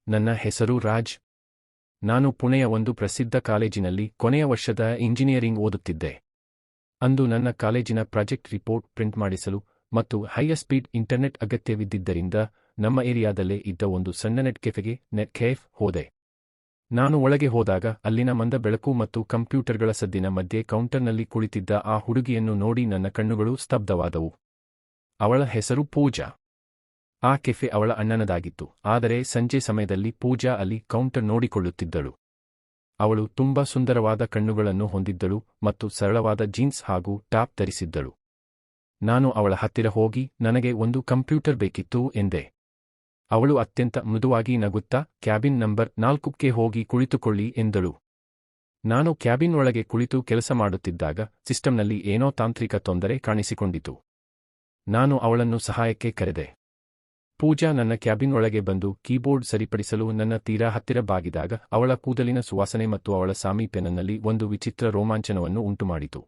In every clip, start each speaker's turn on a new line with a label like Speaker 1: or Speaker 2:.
Speaker 1: ನನ್ನ ಹೆಸರು ರಾಜ್. ನಾನು ಪುಣೆಯ ಒಂದು ಪ್ರಸಿದ್ಧ ಕಾಲೇಜಿನಲ್ಲಿ ಕೊನೆಯ ವರ್ಷದ ಇಂಜಿನಿಯರಿಂಗ್ ಓದುತ್ತಿದ್ದೆ. ಅಂದು ನನ್ನ ಕಾಲೇಜಿನ ಪ್ರಾಜೆಕ್ಟ್ ರಿಪೋರ್ಟ್ ಪ್ರಿಂಟ್ ಮಾಡಿಸಲು ಮತ್ತು ಹೈಯರ್ ಸ್ಪೀಡ್ ಇಂಟರ್ನೆಟ್ ಅಗತ್ಯವಿದ್ದಿದ್ದರಿಂದ ನಮ್ಮ ಏರಿಯಾದಲ್ಲೇ ಇದ್ದ ಒಂದು ಸಣ್ಣ ನೆಟ್ ಕೆಫೆಗೆ ಹೋದೆ. ನಾನು ಒಳಗೆ ಹೋದಾಗ ಅಲ್ಲಿನ ಮಂದ ಬೆಳಕು ಮತ್ತು ಕಂಪ್ಯೂಟರ್ಗಳ ಸದ್ದಿನ ಮಧ್ಯೆ ಕೌಂಟರ್ನಲ್ಲಿ ಕುಳಿತಿದ್ದ ಆ ಹುಡುಗಿಯನ್ನು ನೋಡಿ ನನ್ನ ಕಣ್ಣುಗಳು ಸ್ತಬ್ಧವಾದವು. ಅವಳ ಹೆಸರು ಪೂಜಾ. ಆ ಕೆಫೆ ಅವಳ ಅಣ್ಣನದಾಗಿತ್ತು, ಆದರೆ ಸಂಜೆ ಸಮಯದಲ್ಲಿ ಪೂಜಾ ಅಲ್ಲಿ ಕೌಂಟರ್ ನೋಡಿಕೊಳ್ಳುತ್ತಿದ್ದಳು. ಅವಳು ತುಂಬಾ ಸುಂದರವಾದ ಕಣ್ಣುಗಳನ್ನು ಹೊಂದಿದ್ದಳು ಮತ್ತು ಸರಳವಾದ ಜೀನ್ಸ್ ಹಾಗೂ ಟಾಪ್ ಧರಿಸಿದ್ದಳು. ನಾನು ಅವಳ ಹತ್ತಿರ ಹೋಗಿ ನನಗೆ ಒಂದು ಕಂಪ್ಯೂಟರ್ ಬೇಕಿತ್ತು ಎಂದೆ. ಅವಳು ಅತ್ಯಂತ ಮೃದುವಾಗಿ ನಗುತ್ತಾ ಕ್ಯಾಬಿನ್ ನಂಬರ್ 4ಕ್ಕೆ ಹೋಗಿ ಕುಳಿತುಕೊಳ್ಳಿ ಎಂದಳು. ನಾನು ಕ್ಯಾಬಿನ್ ಒಳಗೆ ಕುಳಿತು ಕೆಲಸ ಮಾಡುತ್ತಿದ್ದಾಗ ಸಿಸ್ಟಂನಲ್ಲಿ ಏನೋ ತಾಂತ್ರಿಕ ತೊಂದರೆ ಕಾಣಿಸಿಕೊಂಡಿತು. ನಾನು ಅವಳನ್ನು ಸಹಾಯಕ್ಕೆ ಕರೆದೆ. ಪೂಜಾ ನನ್ನ ಕ್ಯಾಬಿನ್ ಒಳಗೆ ಬಂದು ಕೀಬೋರ್ಡ್ ಸರಿಪಡಿಸಲು ನನ್ನ ತೀರಾ ಹತ್ತಿರ ಬಾಗಿದಾಗ ಅವಳ ಕೂದಲಿನ ಸುವಾಸನೆ ಮತ್ತು ಅವಳ ಸಾಮೀಪ್ಯ ನನ್ನಲ್ಲಿ ಒಂದು ವಿಚಿತ್ರ ರೋಮಾಂಚನವನ್ನು ಉಂಟುಮಾಡಿತು.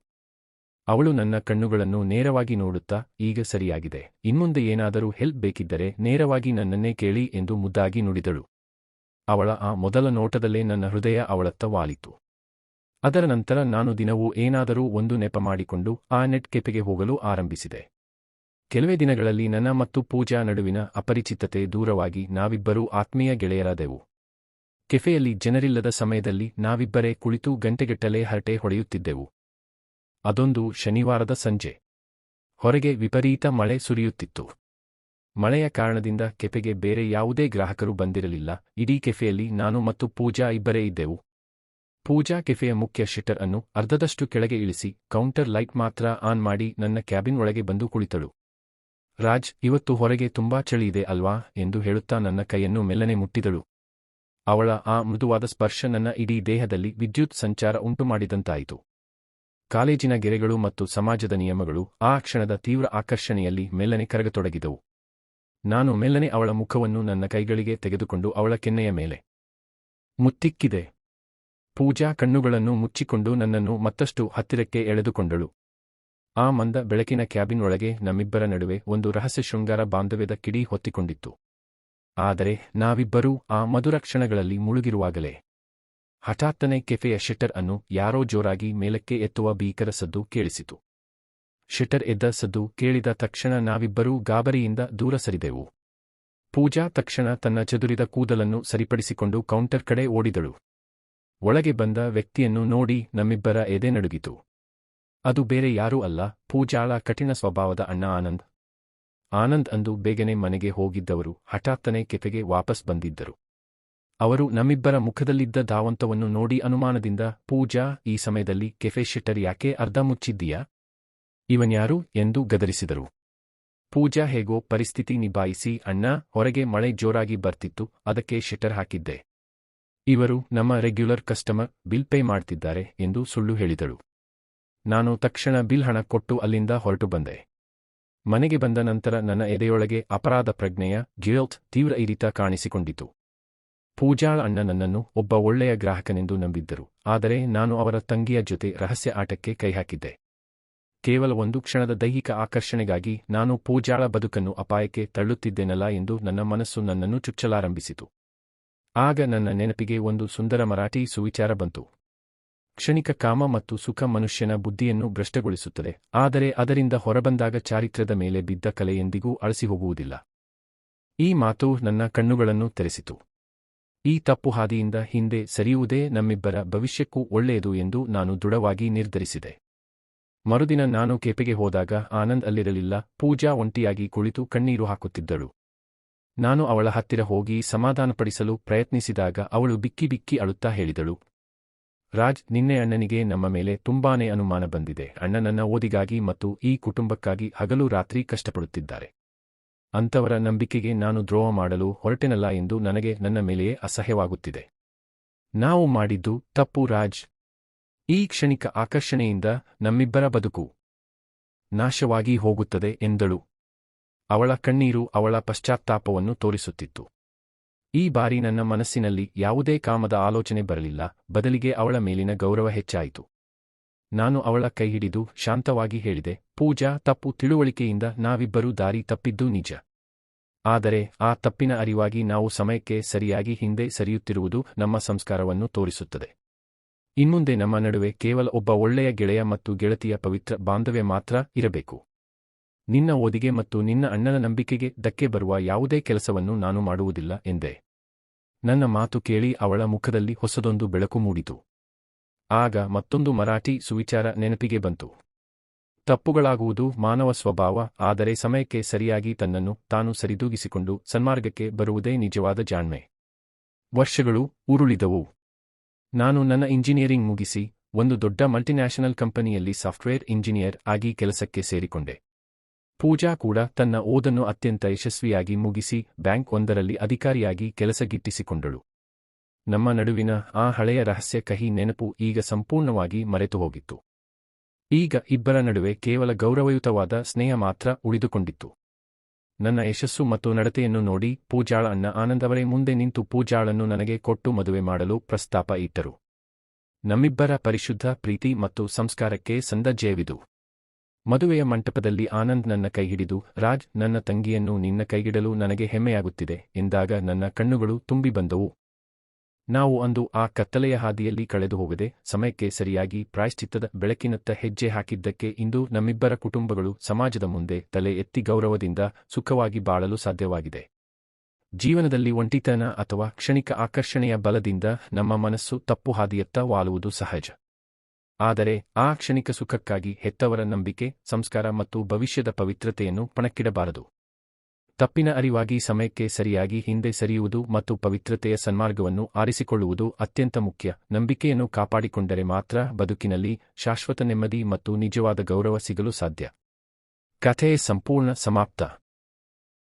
Speaker 1: ಅವಳು ನನ್ನ ಕಣ್ಣುಗಳನ್ನು ನೇರವಾಗಿ ನೋಡುತ್ತಾ, ಈಗ ಸರಿಯಾಗಿದೆ, ಇನ್ಮುಂದೆ ಏನಾದರೂ ಹೆಲ್ಪ್ ಬೇಕಿದ್ದರೆ ನೇರವಾಗಿ ನನ್ನನ್ನೇ ಕೇಳಿ ಎಂದು ಮುದ್ದಾಗಿ ನುಡಿದಳು. ಅವಳ ಆ ಮೊದಲ ನೋಟದಲ್ಲೇ ನನ್ನ ಹೃದಯ ಅವಳತ್ತ ವಾಲಿತು. ಅದರ ನಂತರ ನಾನು ದಿನವೂ ಏನಾದರೂ ಒಂದು ನೆಪ ಮಾಡಿಕೊಂಡು ಆ ನೆಟ್ ಕೆಫೆಗೆ ಹೋಗಲು ಆರಂಭಿಸಿದೆ. ಕೆಲವೇ ದಿನಗಳಲ್ಲಿ ನನ್ನ ಮತ್ತು ಪೂಜಾ ನಡುವಿನ ಅಪರಿಚಿತತೆ ದೂರವಾಗಿ ನಾವಿಬ್ಬರೂ ಆತ್ಮೀಯ ಗೆಳೆಯರಾದೆವು. ಕೆಫೆಯಲ್ಲಿ ಜನರಿಲ್ಲದ ಸಮಯದಲ್ಲಿ ನಾವಿಬ್ಬರೇ ಕುಳಿತು ಗಂಟೆಗಟ್ಟಲೆ ಹರಟೆ ಹೊಡೆಯುತ್ತಿದ್ದೆವು. ಅದೊಂದು ಶನಿವಾರದ ಸಂಜೆ. ಹೊರಗೆ ವಿಪರೀತ ಮಳೆ ಸುರಿಯುತ್ತಿತ್ತು. ಮಳೆಯ ಕಾರಣದಿಂದ ಕೆಫೆಗೆ ಬೇರೆ ಯಾವುದೇ ಗ್ರಾಹಕರು ಬಂದಿರಲಿಲ್ಲ. ಇಡೀ ಕೆಫೆಯಲ್ಲಿ ನಾನು ಮತ್ತು ಪೂಜಾ ಇಬ್ಬರೇ ಇದ್ದೆವು. ಪೂಜಾ ಕೆಫೆಯ ಮುಖ್ಯ ಶಟರ್ ಅನ್ನು ಅರ್ಧದಷ್ಟು ಕೆಳಗೆ ಇಳಿಸಿ ಕೌಂಟರ್ ಲೈಟ್ ಮಾತ್ರ ಆನ್ ಮಾಡಿ ನನ್ನ ಕ್ಯಾಬಿನ್ ಒಳಗೆ ಬಂದು ಕುಳಿತಳು. ರಾಜ್, ಇವತ್ತು ಹೊರಗೆ ತುಂಬಾ ಚಳಿಯಿದೆ ಅಲ್ವಾ ಎಂದು ಹೇಳುತ್ತಾ ನನ್ನ ಕೈಯನ್ನು ಮೆಲ್ಲನೆ ಮುಟ್ಟಿದಳು. ಅವಳ ಆ ಮೃದುವಾದ ಸ್ಪರ್ಶ ನನ್ನ ಇಡೀ ದೇಹದಲ್ಲಿ ವಿದ್ಯುತ್ ಸಂಚಾರ ಉಂಟುಮಾಡಿದಂತಾಯಿತು. ಕಾಲೇಜಿನ ಗೆರೆಗಳು ಮತ್ತು ಸಮಾಜದ ನಿಯಮಗಳು ಆ ಕ್ಷಣದ ತೀವ್ರ ಆಕರ್ಷಣೆಯಲ್ಲಿ ಮೆಲ್ಲನೆ ಕರಗತೊಡಗಿದವು. ನಾನು ಮೆಲ್ಲನೆ ಅವಳ ಮುಖವನ್ನು ನನ್ನ ಕೈಗಳಿಗೆ ತೆಗೆದುಕೊಂಡು ಅವಳ ಕೆನ್ನೆಯ ಮೇಲೆ ಮುತ್ತಿಕ್ಕಿದೆ. ಪೂಜಾ ಕಣ್ಣುಗಳನ್ನು ಮುಚ್ಚಿಕೊಂಡು ನನ್ನನ್ನು ಮತ್ತಷ್ಟು ಹತ್ತಿರಕ್ಕೆ ಎಳೆದುಕೊಂಡಳು. ಆ ಮಂದ ಬೆಳಕಿನ ಕ್ಯಾಬಿನ್ ಒಳಗೆ ನಮ್ಮಿಬ್ಬರ ನಡುವೆ ಒಂದು ರಹಸ್ಯ ಶೃಂಗಾರ ಬಾಂಧವ್ಯದ ಕಿಡಿ ಹೊತ್ತಿಕೊಂಡಿತ್ತು. ಆದರೆ ನಾವಿಬ್ಬರೂ ಆ ಮಧುರ ಕ್ಷಣಗಳಲ್ಲಿ ಮುಳುಗಿರುವಾಗಲೇ ಹಠಾತ್ತನೆ ಕೆಫೆಯ ಶಟರ್ ಅನ್ನು ಯಾರೋ ಜೋರಾಗಿ ಮೇಲಕ್ಕೆ ಎತ್ತುವ ಭೀಕರ ಸದ್ದು ಕೇಳಿಸಿತು. ಶಟರ್ ಎದ್ದ ಸದ್ದು ಕೇಳಿದ ತಕ್ಷಣ ನಾವಿಬ್ಬರೂ ಗಾಬರಿಯಿಂದ ದೂರ ಸರಿದೆವು. ಪೂಜಾ ತಕ್ಷಣ ತನ್ನ ಚದುರಿದ ಕೂದಲನ್ನು ಸರಿಪಡಿಸಿಕೊಂಡು ಕೌಂಟರ್ ಕಡೆ ಓಡಿದಳು. ಒಳಗೆ ಬಂದ ವ್ಯಕ್ತಿಯನ್ನು ನೋಡಿ ನಮ್ಮಿಬ್ಬರ ಎದೆ ನಡುಗಿತು. ಅದು ಬೇರೆ ಯಾರೂ ಅಲ್ಲ, ಪೂಜಾಳ ಕಠಿಣ ಸ್ವಭಾವದ ಅಣ್ಣ ಆನಂದ್. ಆನಂದ್ ಅಂದು ಬೇಗನೆ ಮನೆಗೆ ಹೋಗಿದ್ದವರು ಹಠಾತ್ತನೆ ಕೆಫೆಗೆ ವಾಪಸ್ ಬಂದಿದ್ದರು. ಅವರು ನಮ್ಮಿಬ್ಬರ ಮುಖದಲ್ಲಿದ್ದ ಧಾವಂತವನ್ನು ನೋಡಿ ಅನುಮಾನದಿಂದ, ಪೂಜಾ, ಈ ಸಮಯದಲ್ಲಿ ಕೆಫೆ ಶಟರ್ ಯಾಕೆ ಅರ್ಧ ಮುಚ್ಚಿದ್ದೀಯಾ? ಇವನ್ಯಾರು ಎಂದು ಗದರಿಸಿದರು. ಪೂಜಾ ಹೇಗೋ ಪರಿಸ್ಥಿತಿ ನಿಭಾಯಿಸಿ, ಅಣ್ಣ, ಹೊರಗೆ ಮಳೆ ಜೋರಾಗಿ ಬರ್ತಿತ್ತು, ಅದಕ್ಕೆ ಶಟರ್ ಹಾಕಿದ್ದೆ. ಇವರು ನಮ್ಮ ರೆಗ್ಯುಲರ್ ಕಸ್ಟಮರ್, ಬಿಲ್ ಪೇ ಮಾಡ್ತಿದ್ದಾರೆ ಎಂದು ಸುಳ್ಳು ಹೇಳಿದಳು. ನಾನು ತಕ್ಷಣ ಬಿಲ್ ಹಣ ಕೊಟ್ಟು ಅಲ್ಲಿಂದ ಹೊರಟು ಬಂದೆ. ಮನೆಗೆ ಬಂದ ನಂತರ ನನ್ನ ಎದೆಯೊಳಗೆ ಅಪರಾಧ ಪ್ರಜ್ಞೆಯ ಗಿಲ್ಟ್ ತೀವ್ರ ಇರಿತ ಕಾಣಿಸಿಕೊಂಡಿತು. ಪೂಜಾಳ ಅಣ್ಣ ನನ್ನನ್ನು ಒಬ್ಬ ಒಳ್ಳೆಯ ಗ್ರಾಹಕನೆಂದು ನಂಬಿದ್ದರು, ಆದರೆ ನಾನು ಅವರ ತಂಗಿಯ ಜೊತೆ ರಹಸ್ಯ ಆಟಕ್ಕೆ ಕೈಹಾಕಿದ್ದೆ. ಕೇವಲ ಒಂದು ಕ್ಷಣದ ದೈಹಿಕ ಆಕರ್ಷಣೆಗಾಗಿ ನಾನು ಪೂಜಾಳ ಬದುಕನ್ನು ಅಪಾಯಕ್ಕೆ ತಳ್ಳುತ್ತಿದ್ದೇನಲ್ಲ ಎಂದು ನನ್ನ ಮನಸ್ಸು ನನ್ನನ್ನು ಚುಚ್ಚಲಾರಂಭಿಸಿತು. ಆಗ ನನ್ನ ನೆನಪಿಗೆ ಒಂದು ಸುಂದರ ಮರಾಠಿ ಸುವಿಚಾರ ಬಂತು. ಕ್ಷಣಿಕ ಕಾಮ ಮತ್ತು ಸುಖ ಮನುಷ್ಯನ ಬುದ್ಧಿಯನ್ನು ಭ್ರಷ್ಟಗೊಳಿಸುತ್ತದೆ, ಆದರೆ ಅದರಿಂದ ಹೊರಬಂದಾಗ ಚಾರಿತ್ರ್ಯದ ಮೇಲೆ ಬಿದ್ದ ಕಲೆ ಎಂದಿಗೂ ಅಳಿಸಿಹೋಗುವುದಿಲ್ಲ. ಈ ಮಾತು ನನ್ನ ಕಣ್ಣುಗಳನ್ನು ತೆರೆಸಿತು. ಈ ತಪ್ಪು ಹಾದಿಯಿಂದ ಹಿಂದೆ ಸರಿಯುವುದೇ ನಮ್ಮಿಬ್ಬರ ಭವಿಷ್ಯಕ್ಕೂ ಒಳ್ಳೆಯದು ಎಂದು ನಾನು ದೃಢವಾಗಿ ನಿರ್ಧರಿಸಿದೆ. ಮರುದಿನ ನಾನು ಕೆಫೆಗೆ ಹೋದಾಗ ಆನಂದ್ ಅಲ್ಲಿರಲಿಲ್ಲ. ಪೂಜಾ ಒಂಟಿಯಾಗಿ ಕುಳಿತು ಕಣ್ಣೀರು ಹಾಕುತ್ತಿದ್ದಳು. ನಾನು ಅವಳ ಹತ್ತಿರ ಹೋಗಿ ಸಮಾಧಾನಪಡಿಸಲು ಪ್ರಯತ್ನಿಸಿದಾಗ ಅವಳು ಬಿಕ್ಕಿ ಬಿಕ್ಕಿ ಅಳುತ್ತಾ ಹೇಳಿದಳು, ರಾಜ್, ನಿನ್ನೆ ಅಣ್ಣನಿಗೆ ನಮ್ಮ ಮೇಲೆ ತುಂಬಾನೇ ಅನುಮಾನ ಬಂದಿದೆ. ಅಣ್ಣ ನನ್ನ ಓದಿಗಾಗಿ ಮತ್ತು ಈ ಕುಟುಂಬಕ್ಕಾಗಿ ಹಗಲು ರಾತ್ರಿ ಕಷ್ಟಪಡುತ್ತಿದ್ದಾರೆ. ಅಂಥವರ ನಂಬಿಕೆಗೆ ನಾನು ದ್ರೋಹ ಮಾಡಲು ಹೊರಟೆನಲ್ಲ ಎಂದು ನನಗೆ ನನ್ನ ಮೇಲೆಯೇ ಅಸಹ್ಯವಾಗುತ್ತಿದೆ. ನಾವು ಮಾಡಿದ್ದು ತಪ್ಪು ರಾಜ್. ಈ ಕ್ಷಣಿಕ ಆಕರ್ಷಣೆಯಿಂದ ನಮ್ಮಿಬ್ಬರ ಬದುಕು ನಾಶವಾಗಿ ಹೋಗುತ್ತದೆ ಎಂದಳು. ಅವಳ ಕಣ್ಣೀರು ಅವಳ ಪಶ್ಚಾತ್ತಾಪವನ್ನು ತೋರಿಸುತ್ತಿತ್ತು. ಈ ಬಾರಿ ನನ್ನ ಮನಸ್ಸಿನಲ್ಲಿ ಯಾವುದೇ ಕಾಮದ ಆಲೋಚನೆ ಬರಲಿಲ್ಲ, ಬದಲಿಗೆ ಅವಳ ಮೇಲಿನ ಗೌರವ ಹೆಚ್ಚಾಯಿತು. ನಾನು ಅವಳ ಕೈ ಹಿಡಿದು ಶಾಂತವಾಗಿ ಹೇಳಿದೆ, ಪೂಜಾ, ತಪ್ಪು ತಿಳುವಳಿಕೆಯಿಂದ ನಾವಿಬ್ಬರೂ ದಾರಿ ತಪ್ಪಿದ್ದು ನಿಜ. ಆದರೆ ಆ ತಪ್ಪಿನ ಅರಿವಾಗಿ ನಾವು ಸಮಯಕ್ಕೆ ಸರಿಯಾಗಿ ಹಿಂದೆ ಸರಿಯುತ್ತಿರುವುದು ನಮ್ಮ ಸಂಸ್ಕಾರವನ್ನು ತೋರಿಸುತ್ತದೆ. ಇನ್ಮುಂದೆ ನಮ್ಮ ನಡುವೆ ಕೇವಲ ಒಬ್ಬ ಒಳ್ಳೆಯ ಗೆಳೆಯ ಮತ್ತು ಗೆಳತಿಯ ಪವಿತ್ರ ಬಾಂಧವ್ಯ ಮಾತ್ರ ಇರಬೇಕು. ನಿನ್ನ ಓದಿಗೆ ಮತ್ತು ನಿನ್ನ ಅಣ್ಣನ ನಂಬಿಕೆಗೆ ಧಕ್ಕೆ ಬರುವ ಯಾವುದೇ ಕೆಲಸವನ್ನು ನಾನು ಮಾಡುವುದಿಲ್ಲ ಎಂದೆ. ನನ್ನ ಮಾತು ಕೇಳಿ ಅವಳ ಮುಖದಲ್ಲಿ ಹೊಸದೊಂದು ಬೆಳಕು ಮೂಡಿತು. ಆಗ ಮತ್ತೊಂದು ಮರಾಠಿ ಸುವಿಚಾರ ನೆನಪಿಗೆ ಬಂತು. ತಪ್ಪುಗಳಾಗುವುದು ಮಾನವ ಸ್ವಭಾವ, ಆದರೆ ಸಮಯಕ್ಕೆ ಸರಿಯಾಗಿ ತನ್ನನ್ನು ತಾನು ಸರಿದೂಗಿಸಿಕೊಂಡು ಸನ್ಮಾರ್ಗಕ್ಕೆ ಬರುವುದೇ ನಿಜವಾದ ಜಾಣ್ಮೆ. ವರ್ಷಗಳು ಉರುಳಿದವು. ನಾನು ನನ್ನ ಇಂಜಿನಿಯರಿಂಗ್ ಮುಗಿಸಿ ಒಂದು ದೊಡ್ಡ ಮಲ್ಟಿನ್ಯಾಷನಲ್ ಕಂಪನಿಯಲ್ಲಿ ಸಾಫ್ಟ್ವೇರ್ ಇಂಜಿನಿಯರ್ ಆಗಿ ಕೆಲಸಕ್ಕೆ ಸೇರಿಕೊಂಡೆ. ಪೂಜಾ ಕೂಡ ತನ್ನ ಓದನ್ನು ಅತ್ಯಂತ ಯಶಸ್ವಿಯಾಗಿ ಮುಗಿಸಿ ಬ್ಯಾಂಕ್ ಒಂದರಲ್ಲಿ ಅಧಿಕಾರಿಯಾಗಿ ಕೆಲಸಗಿಟ್ಟಿಸಿಕೊಂಡಳು. ನಮ್ಮ ನಡುವಿನ ಆ ಹಳೆಯ ರಹಸ್ಯ ಕಹಿ ನೆನಪು ಈಗ ಸಂಪೂರ್ಣವಾಗಿ ಮರೆತುಹೋಗಿತ್ತು. ಈಗ ಇಬ್ಬರ ನಡುವೆ ಕೇವಲ ಗೌರವಯುತವಾದ ಸ್ನೇಹ ಮಾತ್ರ ಉಳಿದುಕೊಂಡಿತ್ತು. ನನ್ನ ಯಶಸ್ಸು ಮತ್ತು ನಡತೆಯನ್ನು ನೋಡಿ ಪೂಜಾಳ ಅಣ್ಣ ಆನಂದವರೇ ಮುಂದೆ ನಿಂತು ಪೂಜಾಳನ್ನು ನನಗೆ ಕೊಟ್ಟು ಮದುವೆ ಮಾಡಲು ಪ್ರಸ್ತಾಪ ಇಟ್ಟರು. ನಮ್ಮಿಬ್ಬರ ಪರಿಶುದ್ಧ ಪ್ರೀತಿ ಮತ್ತು ಸಂಸ್ಕಾರಕ್ಕೆ ಸಂದ ಜಯವಿದು. ಮದುವೆಯ ಮಂಟಪದಲ್ಲಿ ಆನಂದ್ ನನ್ನ ಕೈಹಿಡಿದು, ರಾಜ್, ನನ್ನ ತಂಗಿಯನ್ನು ನಿನ್ನ ಕೈಗಿಡಲು ನನಗೆ ಹೆಮ್ಮೆಯಾಗುತ್ತಿದೆ ಎಂದಾಗ ನನ್ನ ಕಣ್ಣುಗಳು ತುಂಬಿ ಬಂದವು. ನಾವು ಅಂದು ಆ ಕತ್ತಲೆಯ ಹಾದಿಯಲ್ಲಿ ಕಳೆದು ಹೋಗದೆ ಸಮಯಕ್ಕೆ ಸರಿಯಾಗಿ ಪ್ರಾಯಶ್ಚಿತ್ತದ ಬೆಳಕಿನತ್ತ ಹೆಜ್ಜೆ ಹಾಕಿದ್ದಕ್ಕೆ ಇಂದು ನಮ್ಮಿಬ್ಬರ ಕುಟುಂಬಗಳು ಸಮಾಜದ ಮುಂದೆ ತಲೆ ಎತ್ತಿ ಗೌರವದಿಂದ ಸುಖವಾಗಿ ಬಾಳಲು ಸಾಧ್ಯವಾಗಿದೆ. ಜೀವನದಲ್ಲಿ ಒಂಟಿತನ ಅಥವಾ ಕ್ಷಣಿಕ ಆಕರ್ಷಣೆಯ ಬಲದಿಂದ ನಮ್ಮ ಮನಸ್ಸು ತಪ್ಪು ಹಾದಿಯತ್ತ ವಾಲುವುದು ಸಹಜ. ಆದರೆ ಆ ಕ್ಷಣಿಕ ಸುಖಕ್ಕಾಗಿ ಹೆತ್ತವರ ನಂಬಿಕೆ, ಸಂಸ್ಕಾರ ಮತ್ತು ಭವಿಷ್ಯದ ಪವಿತ್ರತೆಯನ್ನು ಪಣಕ್ಕಿಡಬಾರದು. ತಪ್ಪಿನ ಅರಿವಾಗಿ ಸಮಯಕ್ಕೆ ಸರಿಯಾಗಿ ಹಿಂದೆ ಸರಿಯುವುದು ಮತ್ತು ಪವಿತ್ರತೆಯ ಸನ್ಮಾರ್ಗವನ್ನು ಆರಿಸಿಕೊಳ್ಳುವುದು ಅತ್ಯಂತ ಮುಖ್ಯ. ನಂಬಿಕೆಯನ್ನು ಕಾಪಾಡಿಕೊಂಡರೆ ಮಾತ್ರ ಬದುಕಿನಲ್ಲಿ ಶಾಶ್ವತ ನೆಮ್ಮದಿ ಮತ್ತು ನಿಜವಾದ ಗೌರವ ಸಿಗಲು ಸಾಧ್ಯ. ಕಥೆ ಸಂಪೂರ್ಣ ಸಮಾಪ್ತ.